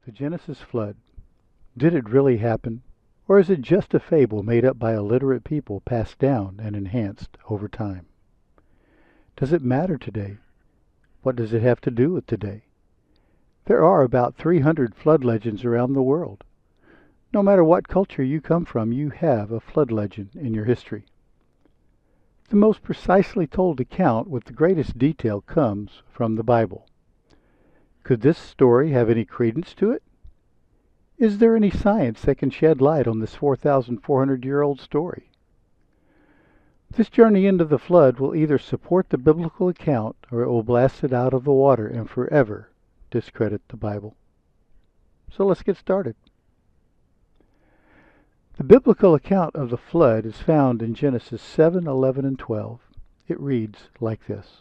The Genesis flood. Did it really happen? Or is it just a fable made up by illiterate people passed down and enhanced over time? Does it matter today? What does it have to do with today? There are about 300 flood legends around the world. No matter what culture you come from, you have a flood legend in your history. The most precisely told account with the greatest detail comes from the Bible. Could this story have any credence to it? Is there any science that can shed light on this 4,400-year-old story? This journey into the flood will either support the biblical account or it will blast it out of the water and forever discredit the Bible. So let's get started. The biblical account of the flood is found in Genesis 7, 11, and 12. It reads like this.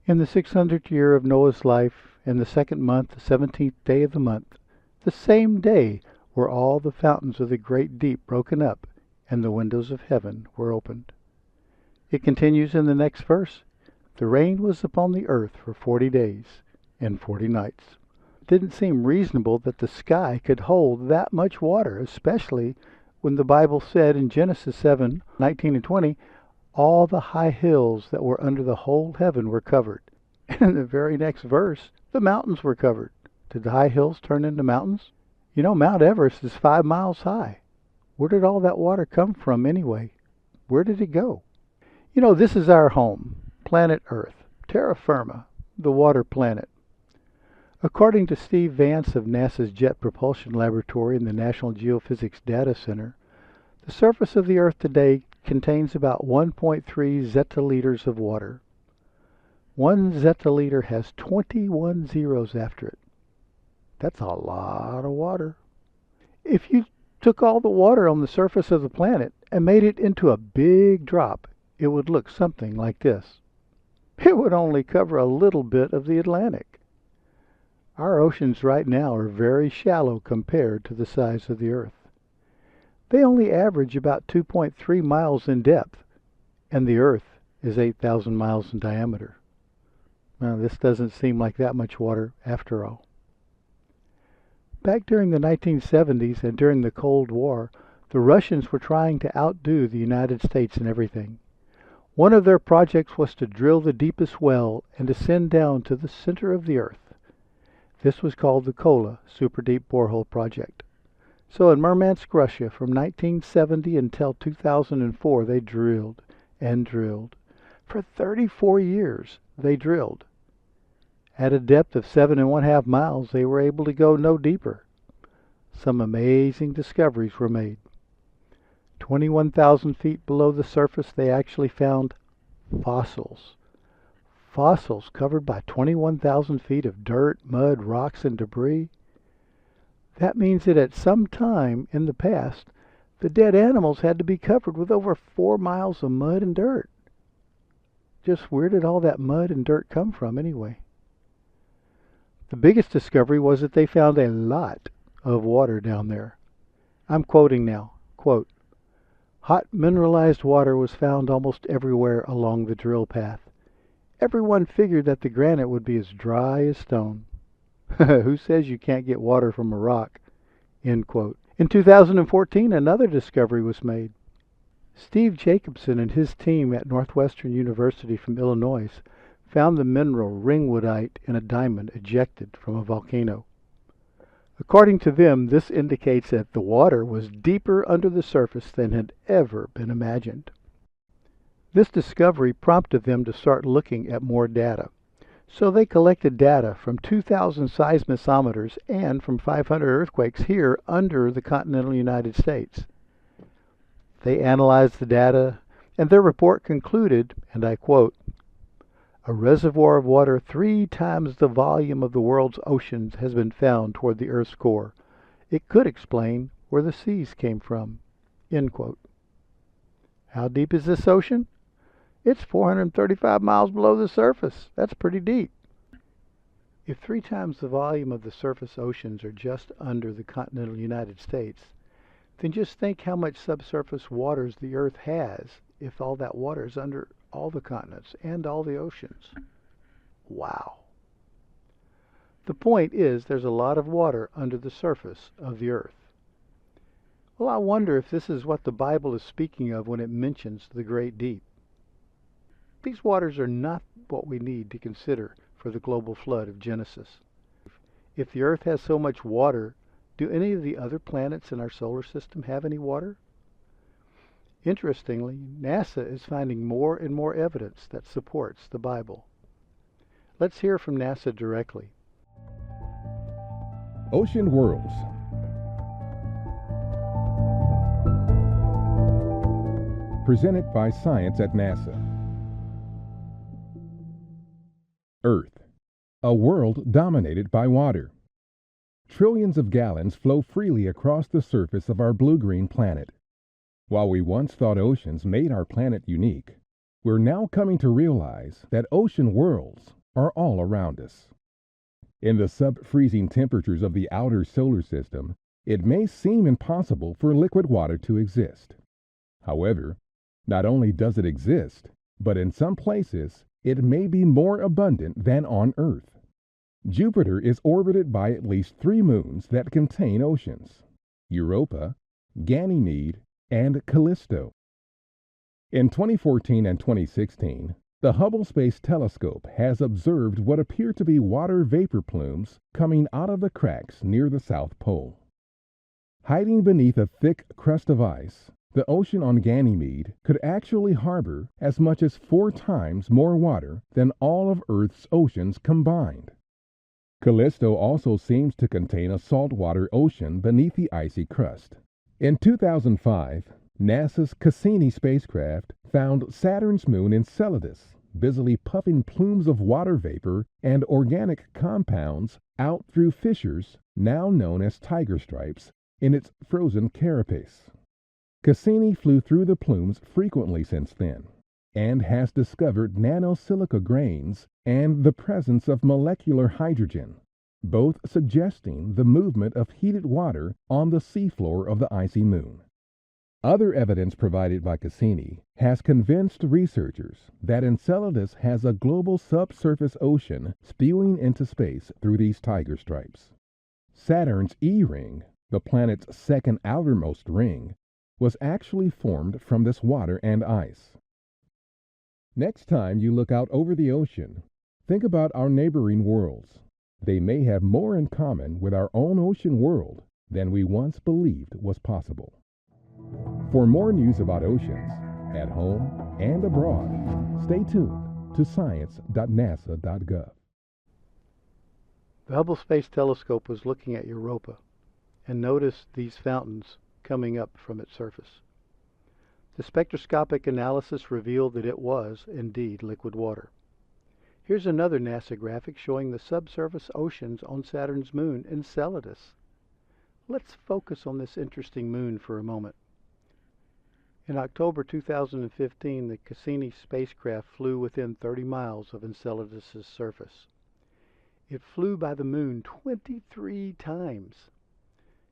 In the 600th year of Noah's life, in the second month, the 17th day of the month, the same day were all the fountains of the great deep broken up, and the windows of heaven were opened. It continues in the next verse. The rain was upon the earth for 40 days and 40 nights. It didn't seem reasonable that the sky could hold that much water, especially when the Bible said in Genesis 7, 19 and 20, all the high hills that were under the whole heaven were covered. And in the very next verse, the mountains were covered. Did the high hills turn into mountains? You know, Mount Everest is 5 miles high. Where did all that water come from anyway? Where did it go? You know, this is our home, planet Earth, terra firma, the water planet. According to Steve Vance of NASA's Jet Propulsion Laboratory in the National Geophysics Data Center, the surface of the Earth today contains about 1.3 zetaliters of water. 1 zettiliter has 21 zeros after it. That's a lot of water. If you took all the water on the surface of the planet and made it into a big drop, it would look something like this. It would only cover a little bit of the Atlantic. Our oceans right now are very shallow compared to the size of the Earth. They only average about 2.3 miles in depth, and the Earth is 8,000 miles in diameter. Now, this doesn't seem like that much water after all. Back during the 1970s and during the Cold War, the Russians were trying to outdo the United States in everything. One of their projects was to drill the deepest well and descend down to the center of the Earth. This was called the Kola Super Deep Borehole Project. So in Murmansk, Russia, from 1970 until 2004, they drilled and drilled. For 34 years, they drilled. At a depth of 7.5 miles, they were able to go no deeper. Some amazing discoveries were made. 21,000 feet below the surface, they actually found fossils. Fossils covered by 21,000 feet of dirt, mud, rocks, and debris. That means that at some time in the past, the dead animals had to be covered with over 4 miles of mud and dirt. Just where did all that mud and dirt come from anyway? The biggest discovery was that they found a lot of water down there. I'm quoting now, quote, hot mineralized water was found almost everywhere along the drill path. Everyone figured that the granite would be as dry as stone. Who says you can't get water from a rock? End quote. In 2014, another discovery was made. Steve Jacobson and his team at Northwestern University from Illinois found the mineral ringwoodite in a diamond ejected from a volcano. According to them, this indicates that the water was deeper under the surface than had ever been imagined. This discovery prompted them to start looking at more data. So they collected data from 2,000 seismometers and from 500 earthquakes here under the continental United States. They analyzed the data, and their report concluded, and I quote, a reservoir of water 3 times the volume of the world's oceans has been found toward the Earth's core. It could explain where the seas came from. End quote. How deep is this ocean? It's 435 miles below the surface. That's pretty deep. If 3 times the volume of the surface oceans are just under the continental United States, then just think how much subsurface waters the Earth has if all that water is under all the continents and all the oceans. Wow. The point is there's a lot of water under the surface of the earth. Well, I wonder if this is what the Bible is speaking of when it mentions the great deep. These waters are not what we need to consider for the global flood of Genesis. If the earth has so much water, do any of the other planets in our solar system have any water? Interestingly, NASA is finding more and more evidence that supports the Bible. Let's hear from NASA directly. Ocean Worlds. Presented by Science at NASA. Earth, a world dominated by water. Trillions of gallons flow freely across the surface of our blue-green planet. While we once thought oceans made our planet unique, we're now coming to realize that ocean worlds are all around us. In the sub-freezing temperatures of the outer solar system, it may seem impossible for liquid water to exist. However, not only does it exist, but in some places, it may be more abundant than on Earth. Jupiter is orbited by at least 3 moons that contain oceans: Europa, Ganymede, and Callisto. In 2014 and 2016, the Hubble Space Telescope has observed what appear to be water vapor plumes coming out of the cracks near the South Pole. Hiding beneath a thick crust of ice, the ocean on Ganymede could actually harbor as much as 4 times more water than all of Earth's oceans combined. Callisto also seems to contain a saltwater ocean beneath the icy crust. In 2005, NASA's Cassini spacecraft found Saturn's moon Enceladus busily puffing plumes of water vapor and organic compounds out through fissures now known as tiger stripes in its frozen carapace. Cassini flew through the plumes frequently since then and has discovered nanosilica grains and the presence of molecular hydrogen, both suggesting the movement of heated water on the seafloor of the icy moon. Other evidence provided by Cassini has convinced researchers that Enceladus has a global subsurface ocean spewing into space through these tiger stripes. Saturn's E-ring, the planet's second outermost ring, was actually formed from this water and ice. Next time you look out over the ocean, think about our neighboring worlds. They may have more in common with our own ocean world than we once believed was possible. For more news about oceans, at home and abroad, stay tuned to science.nasa.gov. The Hubble Space Telescope was looking at Europa and noticed these fountains coming up from its surface. The spectroscopic analysis revealed that it was indeed liquid water. Here's another NASA graphic showing the subsurface oceans on Saturn's moon Enceladus. Let's focus on this interesting moon for a moment. In October 2015, the Cassini spacecraft flew within 30 miles of Enceladus's surface. It flew by the moon 23 times.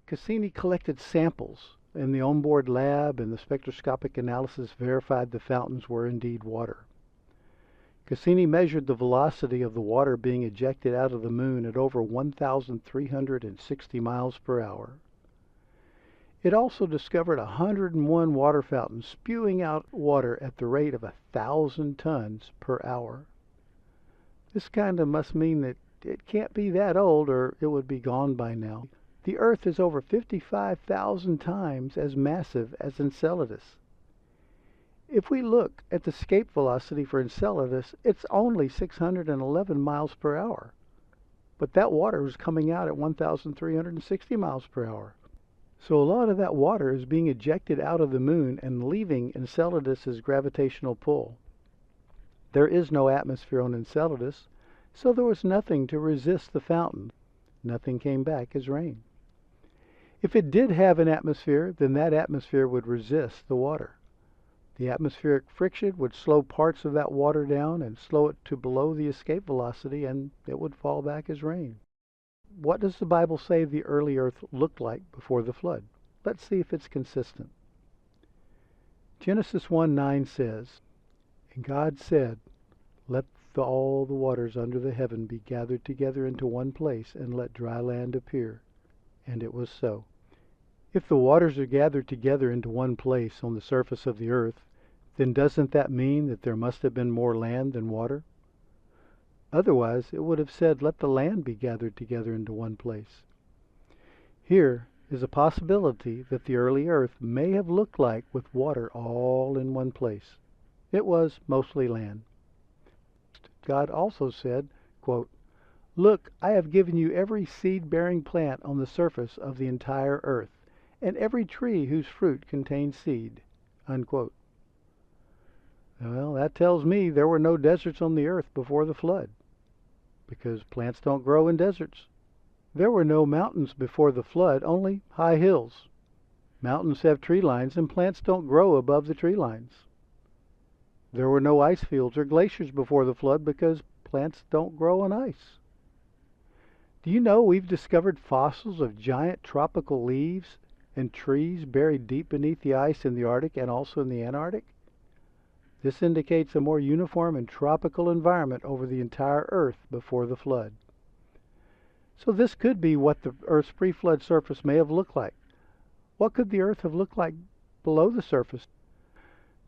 Cassini collected samples in the onboard lab, and the spectroscopic analysis verified the fountains were indeed water. Cassini measured the velocity of the water being ejected out of the moon at over 1,360 miles per hour. It also discovered 101 water fountains spewing out water at the rate of 1,000 tons per hour. This kind of must mean that it can't be that old, or it would be gone by now. The Earth is over 55,000 times as massive as Enceladus. If we look at the escape velocity for Enceladus, it's only 611 miles per hour. But that water is coming out at 1,360 miles per hour. So a lot of that water is being ejected out of the moon and leaving Enceladus's gravitational pull. There is no atmosphere on Enceladus, so there was nothing to resist the fountain. Nothing came back as rain. If it did have an atmosphere, then that atmosphere would resist the water. The atmospheric friction would slow parts of that water down and slow it to below the escape velocity, and it would fall back as rain. What does the Bible say the early earth looked like before the flood? Let's see if it's consistent. Genesis 1:9 says, "And God said, Let all the waters under the heaven be gathered together into one place, and let dry land appear. And it was so. If the waters are gathered together into one place on the surface of the earth, then doesn't that mean that there must have been more land than water? Otherwise, it would have said, let the land be gathered together into one place. Here is a possibility that the early earth may have looked like with water all in one place. It was mostly land. God also said, quote, "Look, I have given you every seed-bearing plant on the surface of the entire earth, and every tree whose fruit contains seed." Unquote. Well, that tells me there were no deserts on the earth before the flood, because plants don't grow in deserts. There were no mountains before the flood, only high hills. Mountains have tree lines, and plants don't grow above the tree lines. There were no ice fields or glaciers before the flood, because plants don't grow on ice. Do you know we've discovered fossils of giant tropical leaves and trees buried deep beneath the ice in the Arctic and also in the Antarctic? This indicates a more uniform and tropical environment over the entire Earth before the flood. So this could be what the Earth's pre-flood surface may have looked like. What could the Earth have looked like below the surface?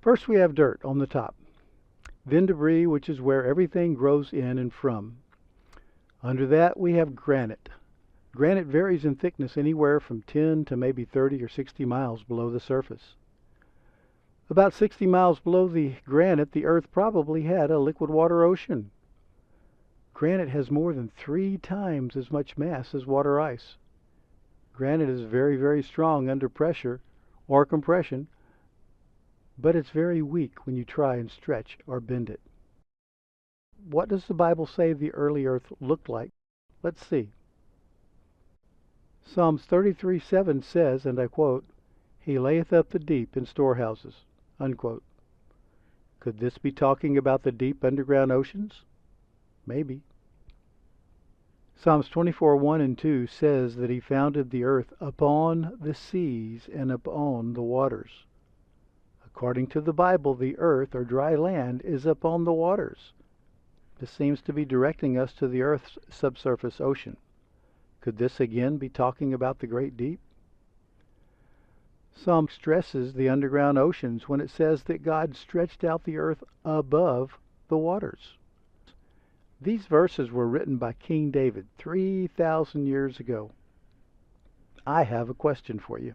First we have dirt on the top, then debris, which is where everything grows in and from. Under that we have granite. Granite varies in thickness anywhere from 10 to maybe 30 or 60 miles below the surface. About 60 miles below the granite, the Earth probably had a liquid water ocean. Granite has more than 3 times as much mass as water ice. Granite is very, very strong under pressure or compression, but it's very weak when you try and stretch or bend it. What does the Bible say the early earth looked like? Let's see. Psalms 33:7 says, and I quote, "He layeth up the deep in storehouses." Unquote. Could this be talking about the deep underground oceans? Maybe. Psalms 24:1 and 2 says that he founded the earth upon the seas and upon the waters. According to the Bible, the earth, or dry land, is upon the waters. This seems to be directing us to the earth's subsurface ocean. Could this again be talking about the great deep? Psalm stresses the underground oceans when it says that God stretched out the earth above the waters. These verses were written by King David 3,000 years ago. I have a question for you.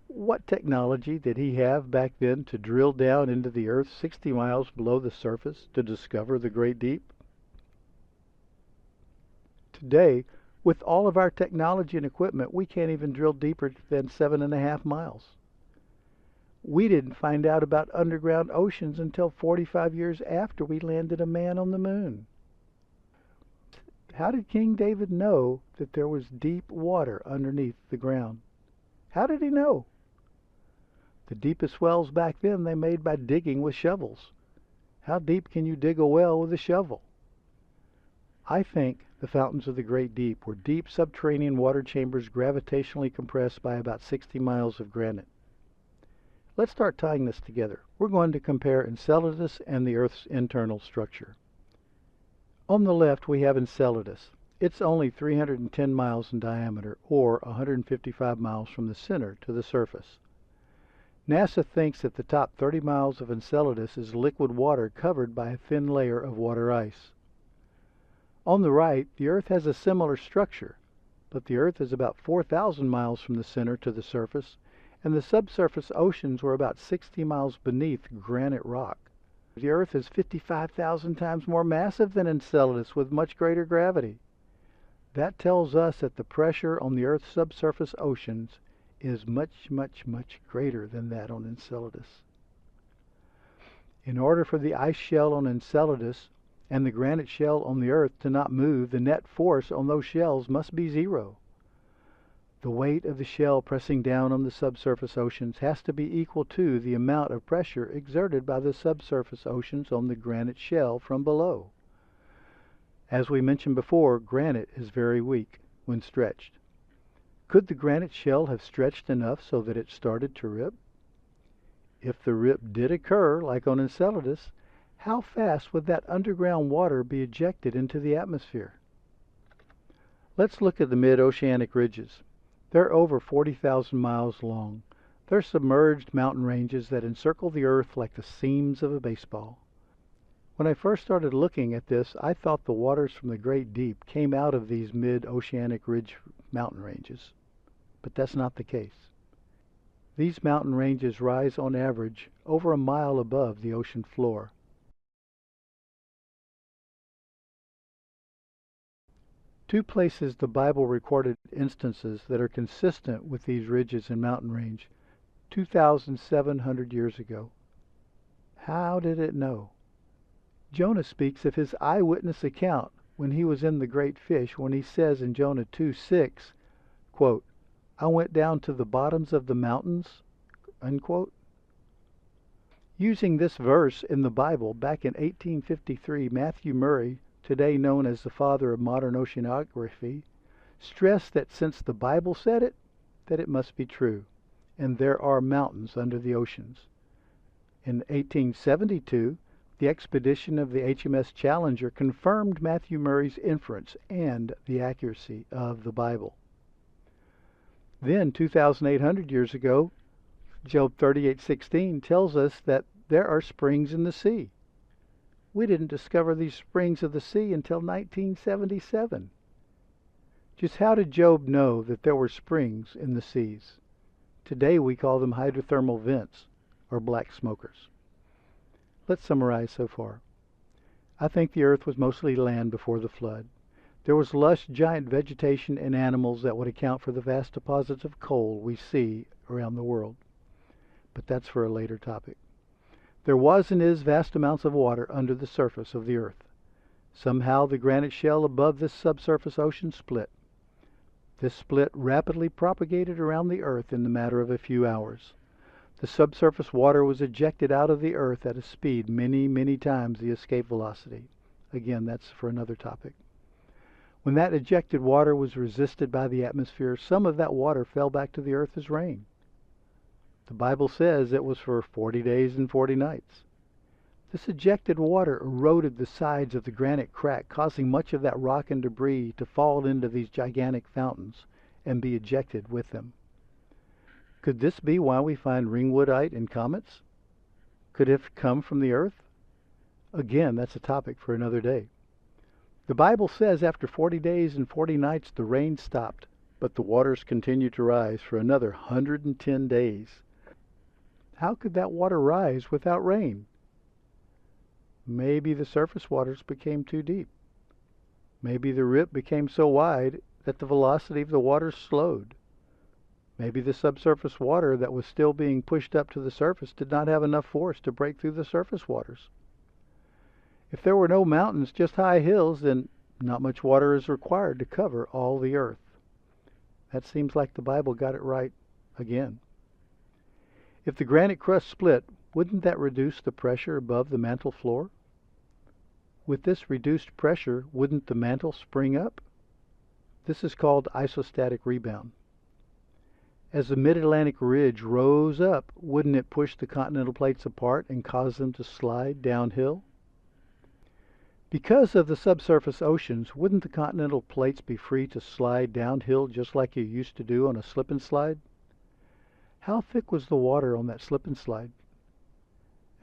What technology did he have back then to drill down into the earth 60 miles below the surface to discover the great deep? Today, with all of our technology and equipment, we can't even drill deeper than 7.5 miles. We didn't find out about underground oceans until 45 years after we landed a man on the moon. How did King David know that there was deep water underneath the ground? How did he know? The deepest wells back then they made by digging with shovels. How deep can you dig a well with a shovel? I think the fountains of the great deep were deep subterranean water chambers gravitationally compressed by about 60 miles of granite. Let's start tying this together. We're going to compare Enceladus and the Earth's internal structure. On the left we have Enceladus. It's only 310 miles in diameter, or 155 miles from the center to the surface. NASA thinks that the top 30 miles of Enceladus is liquid water covered by a thin layer of water ice. On the right, the Earth has a similar structure, but the Earth is about 4,000 miles from the center to the surface, and the subsurface oceans were about 60 miles beneath granite rock. The Earth is 55,000 times more massive than Enceladus, with much greater gravity. That tells us that the pressure on the Earth's subsurface oceans is much, much, much greater than that on Enceladus. In order for the ice shell on Enceladus and the granite shell on the Earth to not move, the net force on those shells must be zero. The weight of the shell pressing down on the subsurface oceans has to be equal to the amount of pressure exerted by the subsurface oceans on the granite shell from below. As we mentioned before, granite is very weak when stretched. Could the granite shell have stretched enough so that it started to rip? If the rip did occur, like on Enceladus, how fast would that underground water be ejected into the atmosphere? Let's look at the mid-oceanic ridges. They're over 40,000 miles long. They're submerged mountain ranges that encircle the earth like the seams of a baseball. When I first started looking at this, I thought the waters from the Great Deep came out of these mid-oceanic ridge mountain ranges. But that's not the case. These mountain ranges rise on average over a mile above the ocean floor. Two places the Bible recorded instances that are consistent with these ridges and mountain range 2,700 years ago. How did it know? Jonah speaks of his eyewitness account when he was in the great fish, when he says in Jonah 2:6, quote, "I went down to the bottoms of the mountains," unquote. Using this verse in the Bible back in 1853, Matthew Murray, today known as the father of modern oceanography, stressed that since the Bible said it, that it must be true, and there are mountains under the oceans. In 1872, the expedition of the HMS Challenger confirmed Matthew Murray's inference and the accuracy of the Bible. Then, 2,800 years ago, Job 38:16 tells us that there are springs in the sea. We didn't discover these springs of the sea until 1977. Just how did Job know that there were springs in the seas? Today we call them hydrothermal vents, or black smokers. Let's summarize so far. I think the earth was mostly land before the flood. There was lush, giant vegetation and animals that would account for the vast deposits of coal we see around the world. But that's for a later topic. There was and is vast amounts of water under the surface of the earth. Somehow the granite shell above this subsurface ocean split. This split rapidly propagated around the earth in the matter of a few hours. The subsurface water was ejected out of the earth at a speed many, many times the escape velocity. Again, that's for another topic. When that ejected water was resisted by the atmosphere, some of that water fell back to the earth as rain. The Bible says it was for 40 days and 40 nights. This ejected water eroded the sides of the granite crack, causing much of that rock and debris to fall into these gigantic fountains and be ejected with them. Could this be why we find ringwoodite in comets? Could it have come from the earth? Again, that's a topic for another day. The Bible says after 40 days and 40 nights the rain stopped, but the waters continued to rise for another 110 days. How could that water rise without rain? Maybe the surface waters became too deep. Maybe the rip became so wide that the velocity of the water slowed. Maybe the subsurface water that was still being pushed up to the surface did not have enough force to break through the surface waters. If there were no mountains, just high hills, then not much water is required to cover all the earth. That seems like the Bible got it right again. If the granite crust split, wouldn't that reduce the pressure above the mantle floor? With this reduced pressure, wouldn't the mantle spring up? This is called isostatic rebound. As the mid-Atlantic ridge rose up, wouldn't it push the continental plates apart and cause them to slide downhill? Because of the subsurface oceans, wouldn't the continental plates be free to slide downhill just like you used to do on a slip and slide? How thick was the water on that slip and slide?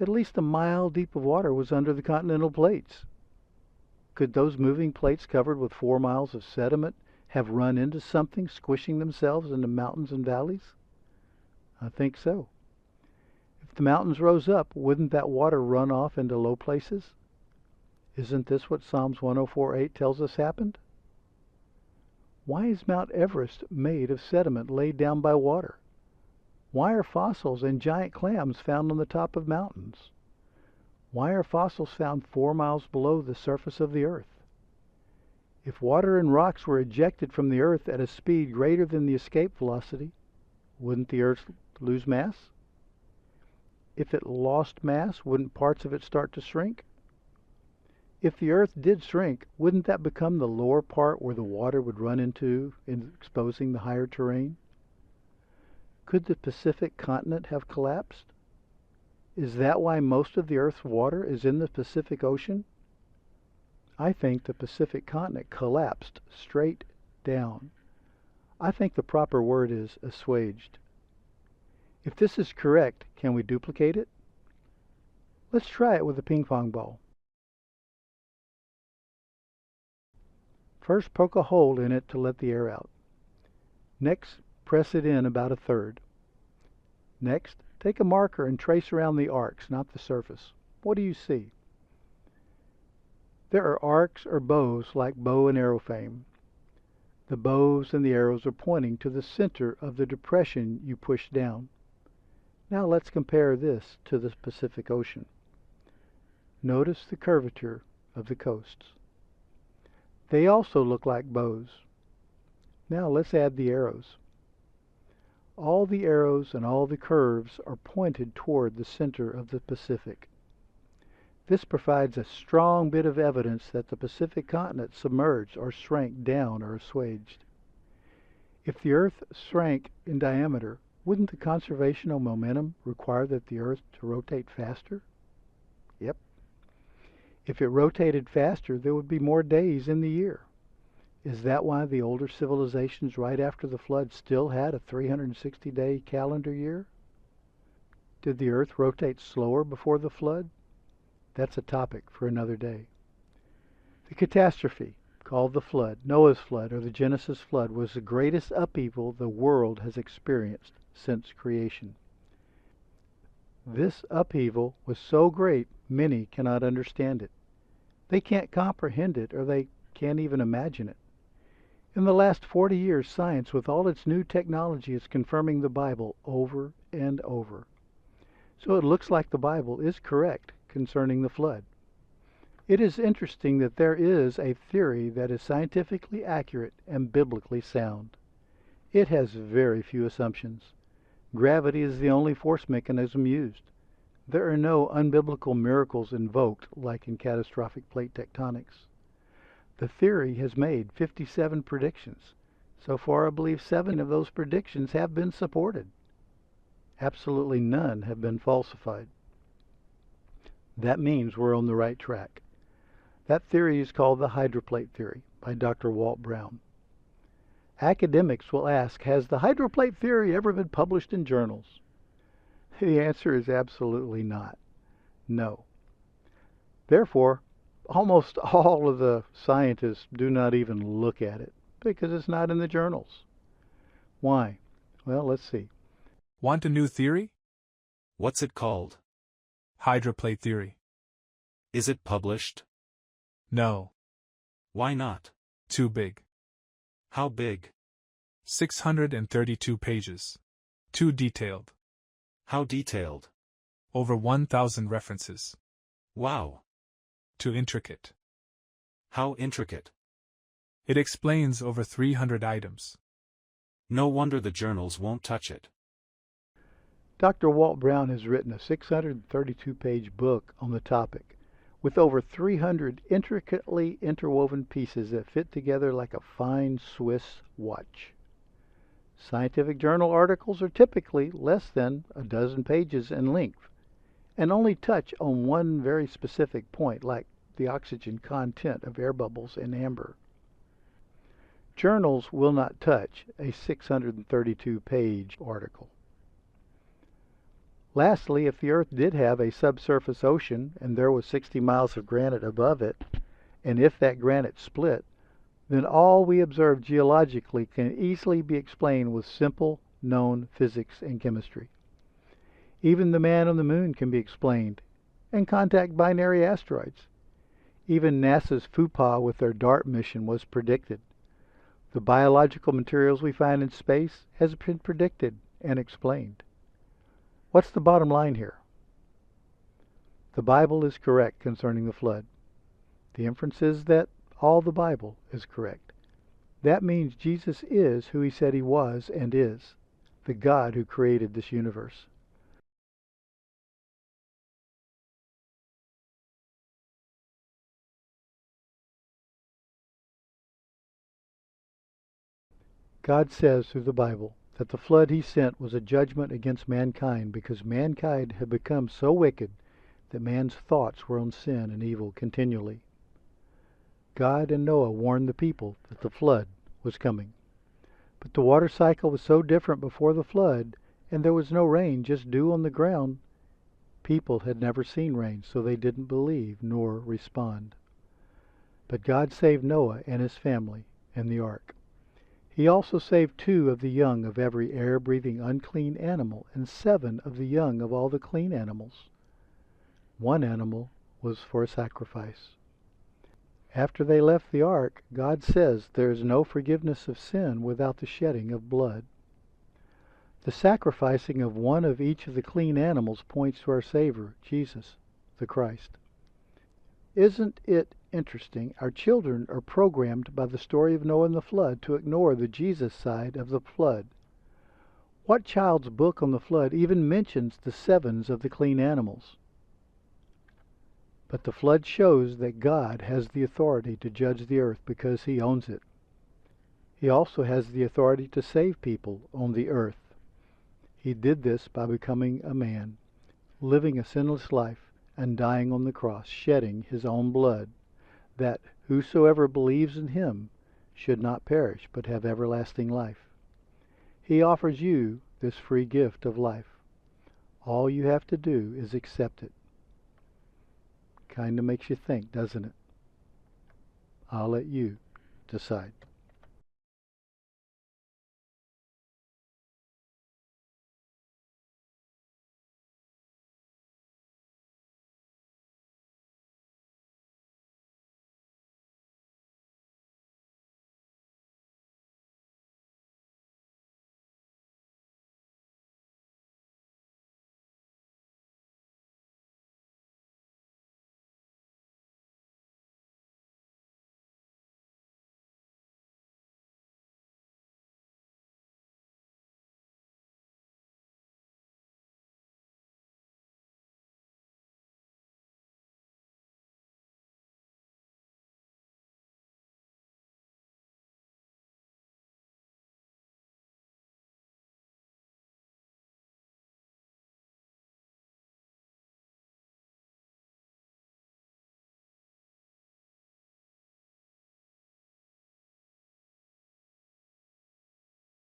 At least a mile deep of water was under the continental plates. Could those moving plates covered with 4 miles of sediment have run into something, squishing themselves into mountains and valleys? I think so. If the mountains rose up, wouldn't that water run off into low places? Isn't this what Psalms 104:8 tells us happened? Why is Mount Everest made of sediment laid down by water? Why are fossils and giant clams found on the top of mountains? Why are fossils found 4 miles below the surface of the earth? If water and rocks were ejected from the earth at a speed greater than the escape velocity, wouldn't the earth lose mass? If it lost mass, wouldn't parts of it start to shrink? If the earth did shrink, wouldn't that become the lower part where the water would run into, exposing the higher terrain? Could the Pacific continent have collapsed? Is that why most of the Earth's water is in the Pacific Ocean? I think the Pacific continent collapsed straight down. I think the proper word is assuaged. If this is correct, can we duplicate it? Let's try it with a ping pong ball. First, poke a hole in it to let the air out. Next, press it in about a third. Next, take a marker and trace around the arcs, not the surface. What do you see? There are arcs or bows like bow and arrow fame. The bows and the arrows are pointing to the center of the depression you push down. Now let's compare this to the Pacific Ocean. Notice the curvature of the coasts. They also look like bows. Now let's add the arrows. All the arrows and all the curves are pointed toward the center of the Pacific. This provides a strong bit of evidence that the Pacific continent submerged or shrank down or assuaged. If the Earth shrank in diameter, wouldn't the conservational momentum require that the Earth to rotate faster? Yep. If it rotated faster, there would be more days in the year. Is that why the older civilizations right after the flood still had a 360-day calendar year? Did the Earth rotate slower before the flood? That's a topic for another day. The catastrophe, called the flood, Noah's flood, or the Genesis flood, was the greatest upheaval the world has experienced since creation. This upheaval was so great, many cannot understand it. They can't comprehend it, or they can't even imagine it. In the last 40 years, science, with all its new technology, is confirming the Bible over and over. So it looks like the Bible is correct concerning the flood. It is interesting that there is a theory that is scientifically accurate and biblically sound. It has very few assumptions. Gravity is the only force mechanism used. There are no unbiblical miracles invoked like in catastrophic plate tectonics. The theory has made 57 predictions. So far, I believe 7 of those predictions have been supported. Absolutely none have been falsified. That means we're on the right track. That theory is called the hydroplate theory by Dr. Walt Brown. Academics will ask, has the hydroplate theory ever been published in journals? The answer is absolutely not. No. Therefore, almost all of the scientists do not even look at it because it's not in the journals. Why? Well, let's see. Want a new theory? What's it called? Hydroplate theory. Is it published? No. Why not? Too big. How big? 632 pages. Too detailed. How detailed? Over 1,000 references. Wow. Too intricate. How intricate? It explains over 300 items. No wonder the journals won't touch it. Dr. Walt Brown has written a 632-page book on the topic, with over 300 intricately interwoven pieces that fit together like a fine Swiss watch. Scientific journal articles are typically less than a dozen pages in length, and only touch on one very specific point, like the oxygen content of air bubbles in amber. Journals will not touch a 632-page article. Lastly, if the Earth did have a subsurface ocean and there was 60 miles of granite above it, and if that granite split, then all we observe geologically can easily be explained with simple, known physics and chemistry. Even the man on the moon can be explained, and contact binary asteroids. Even NASA's FUPA with their DART mission was predicted. The biological materials we find in space has been predicted and explained. What's the bottom line here? The Bible is correct concerning the flood. The inference is that all the Bible is correct. That means Jesus is who he said he was and is, the God who created this universe. God says through the Bible that the flood he sent was a judgment against mankind, because mankind had become so wicked that man's thoughts were on sin and evil continually. God and Noah warned the people that the flood was coming. But the water cycle was so different before the flood, and there was no rain, just dew on the ground. People had never seen rain, so they didn't believe nor respond. But God saved Noah and his family in the ark. He also saved 2 of the young of every air-breathing unclean animal, and 7 of the young of all the clean animals. 1 animal was for a sacrifice. After they left the ark, God says there is no forgiveness of sin without the shedding of blood. The sacrificing of 1 of each of the clean animals points to our Savior, Jesus, the Christ. Isn't it interesting? Our children are programmed by the story of Noah and the flood to ignore the Jesus side of the flood. What child's book on the flood even mentions the 7s of the clean animals? But the flood shows that God has the authority to judge the earth because he owns it. He also has the authority to save people on the earth. He did this by becoming a man, living a sinless life, and dying on the cross, shedding his own blood, that whosoever believes in him should not perish, but have everlasting life. He offers you this free gift of life. All you have to do is accept it. Kind of makes you think, doesn't it? I'll let you decide.